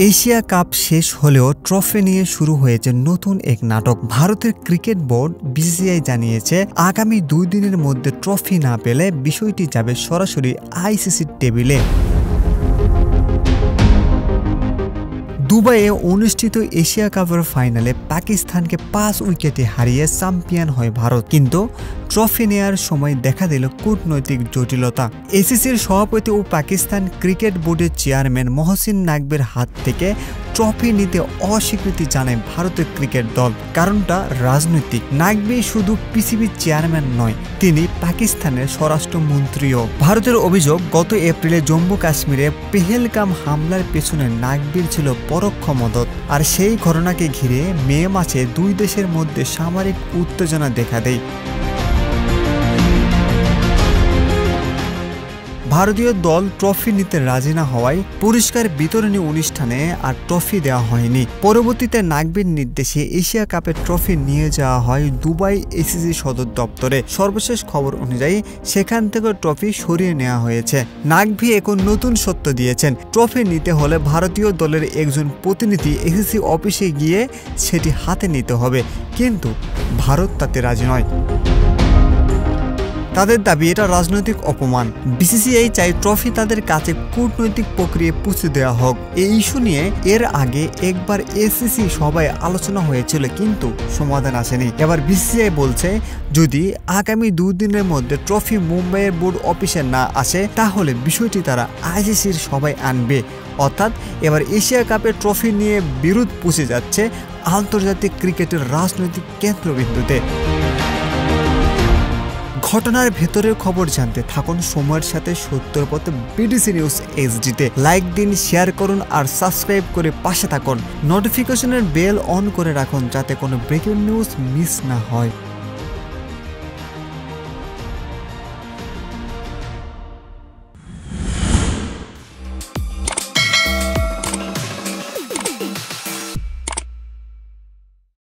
Asia cup শেষ হলেও trophy নিয়ে শুরু হয়েছে নতুন এক নাটক। ভারতের ক্রিকেট বোর্ড বিসিসিআই জানিয়েছে আগামী 2 দিনের মধ্যে ট্রফি না পেলে বিষয়টি যাবে সরাসরি আইসিসির টেবিলে। দুবাইয়ে অনুষ্ঠিত এশিয়া কাপের ফাইনালে পাকিস্তানকে 5 উইকেটে হারিয়ে চ্যাম্পিয়ন হয় ভারত, কিন্তু ট্রফি নেয়ার সময় দেখা দিল কূটনৈতিক জটিলতা। এসিসির সভাপতি ও পাকিস্তান ক্রিকেট বোর্ডের চেয়ারম্যান মহসিন নাকভির হাত থেকে ট্রফি নিতে অস্বীকৃতি জানায় ভারতের ক্রিকেট দল। কারণটা রাজনৈতিক। নাকভি শুধু পিসিবির চেয়ারম্যান নয়, তিনি পাকিস্তানের স্বরাষ্ট্রমন্ত্রীও। ভারতের অভিযোগ, গত এপ্রিলে জম্মু কাশ্মীরে পেহেলগাম হামলার পেছনে নাকভির ছিল পরোক্ষ মদত। আর সেই ঘটনাকে ঘিরে মে মাসে 2 দেশের মধ্যে সামরিক উত্তেজনা দেখা দেয়। ভারতীয় দল ট্রফি নিতে রাজি না হওয়ায় পুরস্কার বিতরণী অনুষ্ঠানে আর ট্রফি দেওয়া হয়নি। পরবর্তীতে নাকভির নির্দেশে এশিয়া কাপের ট্রফি নিয়ে যাওয়া হয় দুবাই এসিসি সদর দপ্তরে। সর্বশেষ খবর অনুযায়ী সেখান থেকে ট্রফি সরিয়ে নেওয়া হয়েছে। নাকভি এখন নতুন সত্য দিয়েছেন, ট্রফি নিতে হলে ভারতীয় দলের একজন প্রতিনিধি এসিসি অফিসে গিয়ে সেটি হাতে নিতে হবে, কিন্তু ভারত তাতে রাজি নয়। তাদের দাবি এটা রাজনৈতিক অপমান। বিসিসিআই চাই ট্রফি তাদের কাছে কূটনৈতিক প্রক্রিয়ায় পৌঁছে দেওয়া হোক। এই ইস্যু নিয়ে এর আগে একবার এসিসি সভায় আলোচনা হয়েছিল, কিন্তু সমাধান আসেনি। এবার বিসিসিআই বলছে যদি আগামী 2 দিনের মধ্যে ট্রফি মুম্বাইয়ের বোর্ড অফিসে না আসে তাহলে বিষয়টি তারা আইসিসির সভায় আনবে। অর্থাৎ এবার এশিয়া কাপের ট্রফি নিয়ে বিরোধ পৌঁছে যাচ্ছে আন্তর্জাতিক ক্রিকেটের রাজনৈতিক কেন্দ্রবিন্দুতে। ঘটনার ভেতরের খবর জানতে থাকুন সময়ের সাথে সত্যের পথে বিডিসি নিউজ এইচডিতে। লাইক দিন, শেয়ার করুন আর সাবস্ক্রাইব করে পাশে থাকুন। নোটিফিকেশনের বেল অন করে রাখুন যাতে কোনো ব্রেকিং নিউজ মিস না হয়।